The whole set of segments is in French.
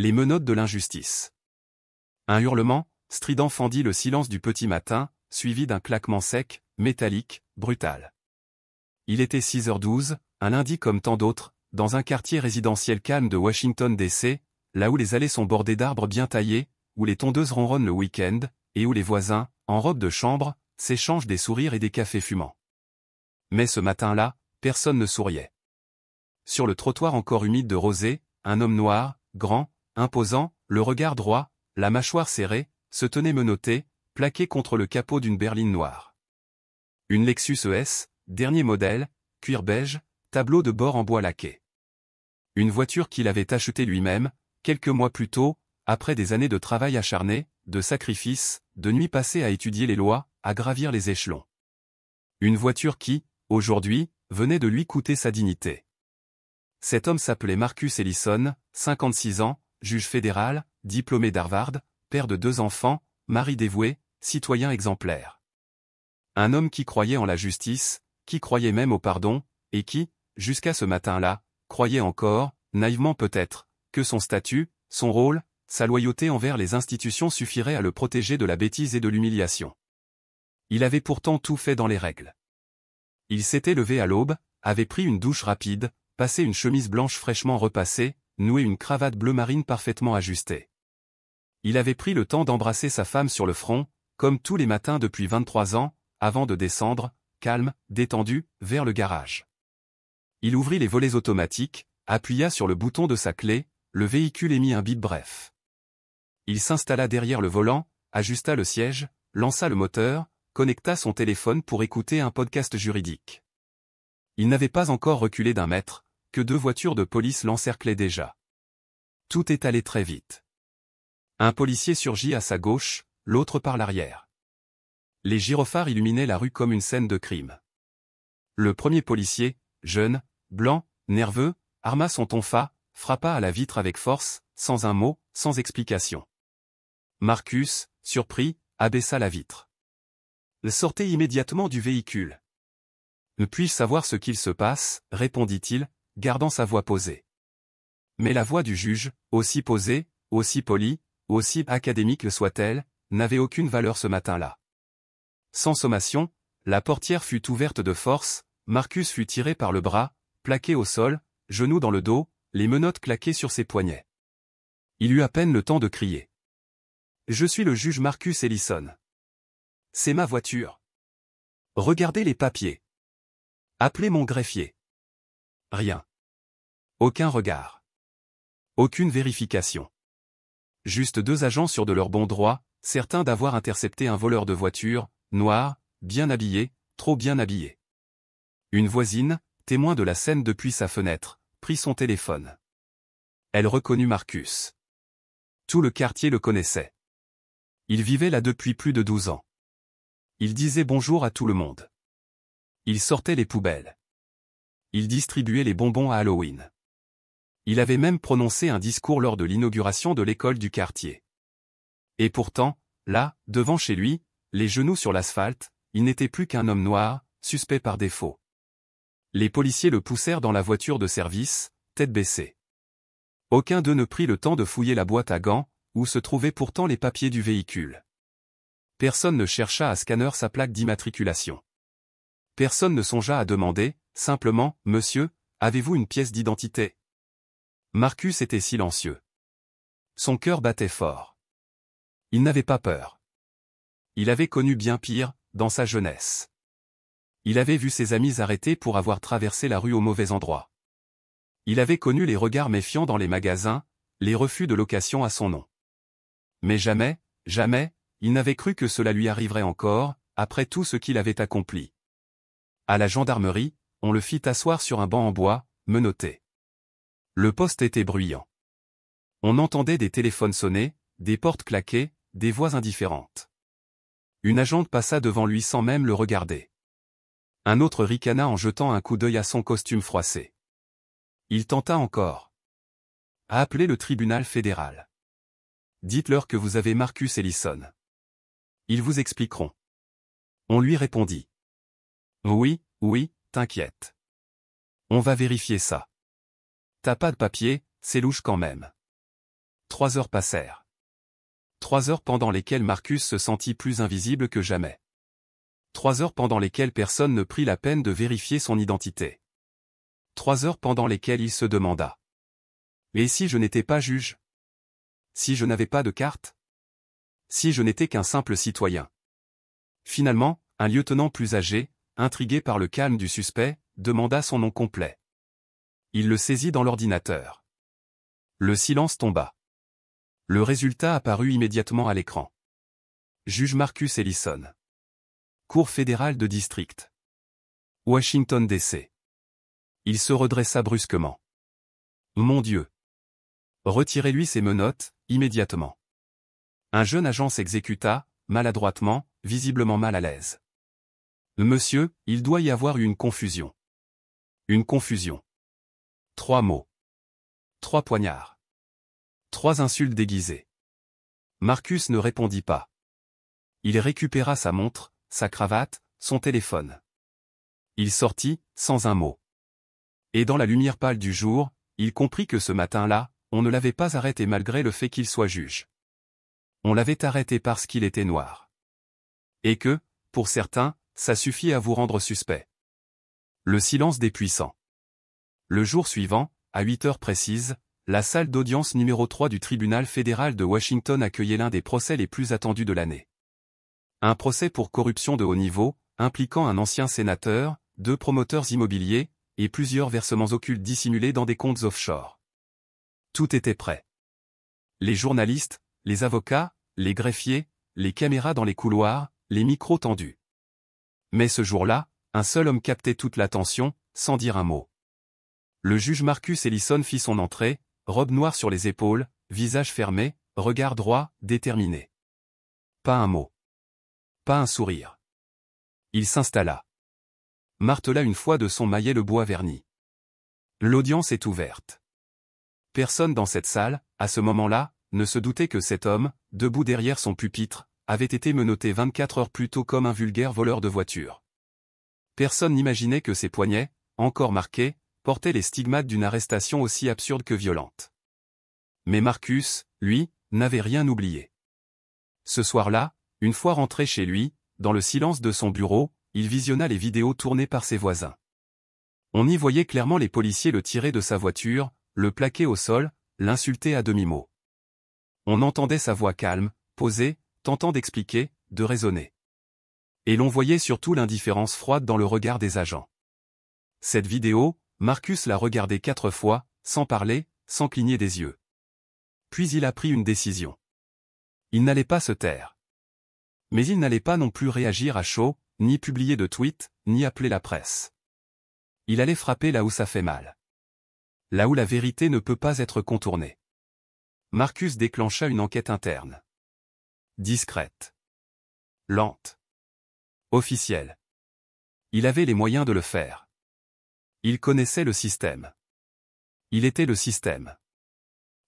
les menottes de l'injustice. Un hurlement, strident fendit le silence du petit matin, suivi d'un claquement sec, métallique, brutal. Il était 6h12, un lundi comme tant d'autres, dans un quartier résidentiel calme de Washington DC, là où les allées sont bordées d'arbres bien taillés, où les tondeuses ronronnent le week-end, et où les voisins, en robe de chambre, s'échangent des sourires et des cafés fumants. Mais ce matin-là, personne ne souriait. Sur le trottoir encore humide de rosée, un homme noir, grand, imposant, le regard droit, la mâchoire serrée, se tenait menotté, plaqué contre le capot d'une berline noire. Une Lexus ES, dernier modèle, cuir beige, tableau de bord en bois laqué. Une voiture qu'il avait achetée lui-même, quelques mois plus tôt, après des années de travail acharné, de sacrifices, de nuits passées à étudier les lois, à gravir les échelons. Une voiture qui, aujourd'hui, venait de lui coûter sa dignité. Cet homme s'appelait Marcus Ellison, 56 ans, juge fédéral, diplômé d'Harvard, père de 2 enfants, mari dévoué, citoyen exemplaire. Un homme qui croyait en la justice, qui croyait même au pardon, et qui, jusqu'à ce matin-là, croyait encore, naïvement peut-être, que son statut, son rôle, sa loyauté envers les institutions suffirait à le protéger de la bêtise et de l'humiliation. Il avait pourtant tout fait dans les règles. Il s'était levé à l'aube, avait pris une douche rapide, passé une chemise blanche fraîchement repassée, noué une cravate bleu marine parfaitement ajustée. Il avait pris le temps d'embrasser sa femme sur le front, comme tous les matins depuis 23 ans, avant de descendre, calme, détendu, vers le garage. Il ouvrit les volets automatiques, appuya sur le bouton de sa clé, le véhicule émit un bip bref. Il s'installa derrière le volant, ajusta le siège, lança le moteur, connecta son téléphone pour écouter un podcast juridique. Il n'avait pas encore reculé d'1 mètre, que 2 voitures de police l'encerclaient déjà. Tout est allé très vite. Un policier surgit à sa gauche, l'autre par l'arrière. Les gyrophares illuminaient la rue comme une scène de crime. Le premier policier, jeune, blanc, nerveux, arma son tonfa, frappa à la vitre avec force, sans un mot, sans explication. Marcus, surpris, abaissa la vitre. Sortez immédiatement du véhicule. Ne puis-je savoir ce qu'il se passe, répondit-il, gardant sa voix posée. Mais la voix du juge, aussi posée, aussi polie, aussi académique soit-elle, n'avait aucune valeur ce matin-là. Sans sommation, la portière fut ouverte de force, Marcus fut tiré par le bras, plaqué au sol, genoux dans le dos, les menottes claquées sur ses poignets. Il eut à peine le temps de crier. « Je suis le juge Marcus Ellison. C'est ma voiture. Regardez les papiers. Appelez mon greffier. » Rien. Aucun regard. Aucune vérification. Juste 2 agents sûrs de leur bon droit, certains d'avoir intercepté un voleur de voiture, noir, bien habillé, trop bien habillé. Une voisine, témoin de la scène depuis sa fenêtre, prit son téléphone. Elle reconnut Marcus. Tout le quartier le connaissait. Il vivait là depuis plus de 12 ans. Il disait bonjour à tout le monde. Il sortait les poubelles. Il distribuait les bonbons à Halloween. Il avait même prononcé un discours lors de l'inauguration de l'école du quartier. Et pourtant, là, devant chez lui, les genoux sur l'asphalte, il n'était plus qu'un homme noir, suspect par défaut. Les policiers le poussèrent dans la voiture de service, tête baissée. Aucun d'eux ne prit le temps de fouiller la boîte à gants, où se trouvaient pourtant les papiers du véhicule. Personne ne chercha à scanner sa plaque d'immatriculation. Personne ne songea à demander, simplement, « Monsieur, avez-vous une pièce d'identité » Marcus était silencieux. Son cœur battait fort. Il n'avait pas peur. Il avait connu bien pire, dans sa jeunesse. Il avait vu ses amis arrêtés pour avoir traversé la rue au mauvais endroit. Il avait connu les regards méfiants dans les magasins, les refus de location à son nom. Mais jamais, jamais, il n'avait cru que cela lui arriverait encore, après tout ce qu'il avait accompli. À la gendarmerie, on le fit asseoir sur un banc en bois, menotté. Le poste était bruyant. On entendait des téléphones sonner, des portes claquer, des voix indifférentes. Une agente passa devant lui sans même le regarder. Un autre ricana en jetant un coup d'œil à son costume froissé. Il tenta encore. À appeler le tribunal fédéral. Dites-leur que vous avez Marcus Ellison. Ils vous expliqueront. On lui répondit. Oui, oui, t'inquiète. On va vérifier ça. T'as pas de papier, c'est louche quand même. 3 heures passèrent. 3 heures pendant lesquelles Marcus se sentit plus invisible que jamais. 3 heures pendant lesquelles personne ne prit la peine de vérifier son identité. 3 heures pendant lesquelles il se demanda. Et si je n'étais pas juge? Si je n'avais pas de carte? Si je n'étais qu'un simple citoyen? Finalement, un lieutenant plus âgé, intrigué par le calme du suspect, demanda son nom complet. Il le saisit dans l'ordinateur. Le silence tomba. Le résultat apparut immédiatement à l'écran. Juge Marcus Ellison. Cour fédérale de district. Washington D.C. Il se redressa brusquement. Mon Dieu! Retirez-lui ses menottes, immédiatement. Un jeune agent s'exécuta, maladroitement, visiblement mal à l'aise. Monsieur, il doit y avoir eu une confusion. Une confusion. 3 mots. 3 poignards. 3 insultes déguisées. Marcus ne répondit pas. Il récupéra sa montre, sa cravate, son téléphone. Il sortit, sans un mot. Et dans la lumière pâle du jour, il comprit que ce matin-là, on ne l'avait pas arrêté malgré le fait qu'il soit juge. On l'avait arrêté parce qu'il était noir. Et que, pour certains, ça suffit à vous rendre suspect. Le silence des puissants. Le jour suivant, à 8 heures précises, la salle d'audience numéro 3 du tribunal fédéral de Washington accueillait l'un des procès les plus attendus de l'année. Un procès pour corruption de haut niveau, impliquant un ancien sénateur, 2 promoteurs immobiliers, et plusieurs versements occultes dissimulés dans des comptes offshore. Tout était prêt. Les journalistes, les avocats, les greffiers, les caméras dans les couloirs, les micros tendus. Mais ce jour-là, un seul homme captait toute l'attention, sans dire un mot. Le juge Marcus Ellison fit son entrée, robe noire sur les épaules, visage fermé, regard droit, déterminé. Pas un mot. Pas un sourire. Il s'installa. Martela une fois de son maillet le bois verni. L'audience est ouverte. Personne dans cette salle, à ce moment-là, ne se doutait que cet homme, debout derrière son pupitre, avait été menotté 24 heures plus tôt comme un vulgaire voleur de voiture. Personne n'imaginait que ses poignets, encore marqués, portaient les stigmates d'une arrestation aussi absurde que violente. Mais Marcus, lui, n'avait rien oublié. Ce soir-là, une fois rentré chez lui, dans le silence de son bureau, il visionna les vidéos tournées par ses voisins. On y voyait clairement les policiers le tirer de sa voiture, le plaquer au sol, l'insulter à demi-mot. On entendait sa voix calme, posée, tentant d'expliquer, de raisonner. Et l'on voyait surtout l'indifférence froide dans le regard des agents. Cette vidéo, Marcus l'a regardée 4 fois, sans parler, sans cligner des yeux. Puis il a pris une décision. Il n'allait pas se taire. Mais il n'allait pas non plus réagir à chaud, ni publier de tweets, ni appeler la presse. Il allait frapper là où ça fait mal. Là où la vérité ne peut pas être contournée. Marcus déclencha une enquête interne. Discrète. Lente. Officielle. Il avait les moyens de le faire. Il connaissait le système. Il était le système.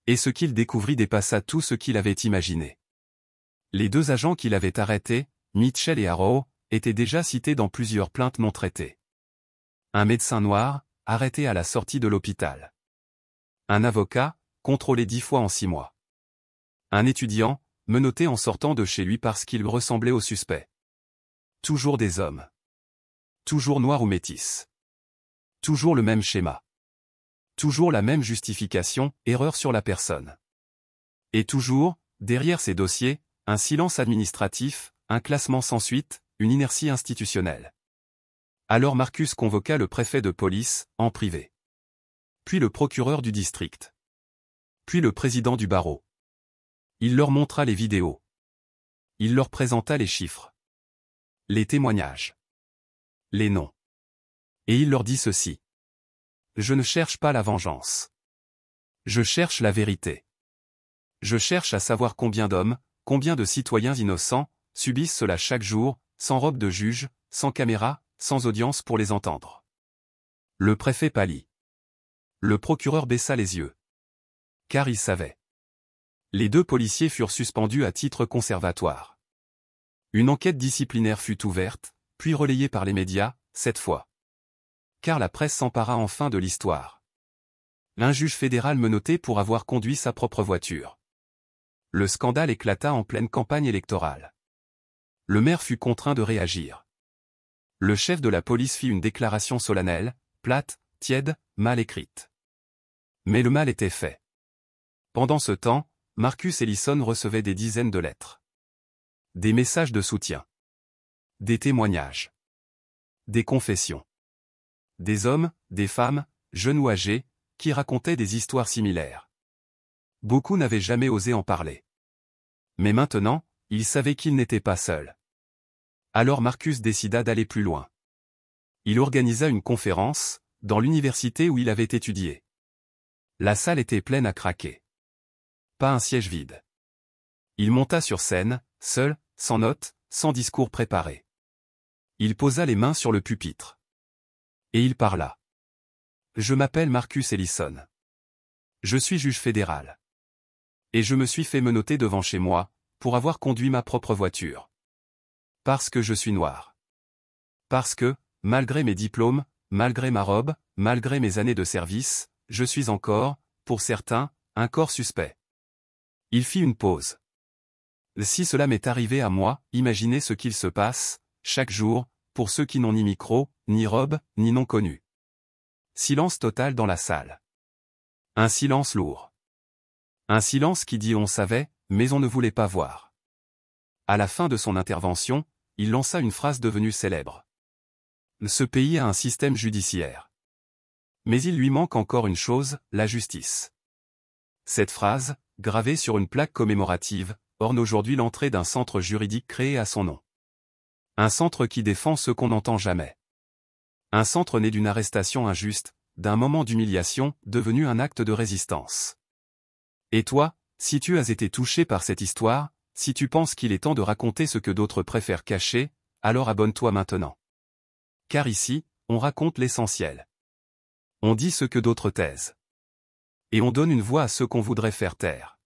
Et ce qu'il découvrit dépassa tout ce qu'il avait imaginé. Les 2 agents qu'il avait arrêtés, Mitchell et Arrow, étaient déjà cités dans plusieurs plaintes non traitées. Un médecin noir, arrêté à la sortie de l'hôpital. Un avocat, contrôlé 10 fois en 6 mois. Un étudiant, menotté en sortant de chez lui parce qu'il ressemblait au suspect. Toujours des hommes. Toujours noirs ou métis. Toujours le même schéma. Toujours la même justification, erreur sur la personne. Et toujours, derrière ces dossiers, un silence administratif, un classement sans suite, une inertie institutionnelle. Alors Marcus convoqua le préfet de police, en privé. Puis le procureur du district. Puis le président du barreau. Il leur montra les vidéos. Il leur présenta les chiffres. Les témoignages. Les noms. Et il leur dit ceci. Je ne cherche pas la vengeance. Je cherche la vérité. Je cherche à savoir combien d'hommes, combien de citoyens innocents, subissent cela chaque jour, sans robe de juge, sans caméra, sans audience pour les entendre. Le préfet pâlit. Le procureur baissa les yeux. Car il savait. Les 2 policiers furent suspendus à titre conservatoire. Une enquête disciplinaire fut ouverte, puis relayée par les médias, cette fois. Car la presse s'empara enfin de l'histoire. Un juge fédéral menotté pour avoir conduit sa propre voiture. le scandale éclata en pleine campagne électorale. Le maire fut contraint de réagir. Le chef de la police fit une déclaration solennelle, plate, tiède, mal écrite. Mais le mal était fait. Pendant ce temps, Marcus Ellison recevait des dizaines de lettres. Des messages de soutien. Des témoignages. Des confessions. Des hommes, des femmes, jeunes ou âgés, qui racontaient des histoires similaires. Beaucoup n'avaient jamais osé en parler. Mais maintenant, il savait qu'il n'était pas seul. Alors Marcus décida d'aller plus loin. Il organisa une conférence, dans l'université où il avait étudié. La salle était pleine à craquer. Pas un siège vide. Il monta sur scène, seul, sans notes, sans discours préparé. Il posa les mains sur le pupitre. Et il parla. Je m'appelle Marcus Ellison. Je suis juge fédéral. Et je me suis fait menotter devant chez moi, pour avoir conduit ma propre voiture. Parce que je suis noir. Parce que, malgré mes diplômes, malgré ma robe, malgré mes années de service, je suis encore, pour certains, un corps suspect. Il fit une pause. Si cela m'est arrivé à moi, imaginez ce qu'il se passe, chaque jour, pour ceux qui n'ont ni micro, ni robe, ni nom connu. Silence total dans la salle. Un silence lourd. Un silence qui dit on savait, mais on ne voulait pas voir. À la fin de son intervention, il lança une phrase devenue célèbre. Ce pays a un système judiciaire. Mais il lui manque encore une chose, la justice. Cette phrase, gravée sur une plaque commémorative, orne aujourd'hui l'entrée d'un centre juridique créé à son nom. Un centre qui défend ceux qu'on n'entend jamais. Un centre né d'une arrestation injuste, d'un moment d'humiliation, devenu un acte de résistance. Et toi, si tu as été touché par cette histoire, si tu penses qu'il est temps de raconter ce que d'autres préfèrent cacher, alors abonne-toi maintenant. Car ici, on raconte l'essentiel. On dit ce que d'autres taisent. Et on donne une voix à ceux qu'on voudrait faire taire.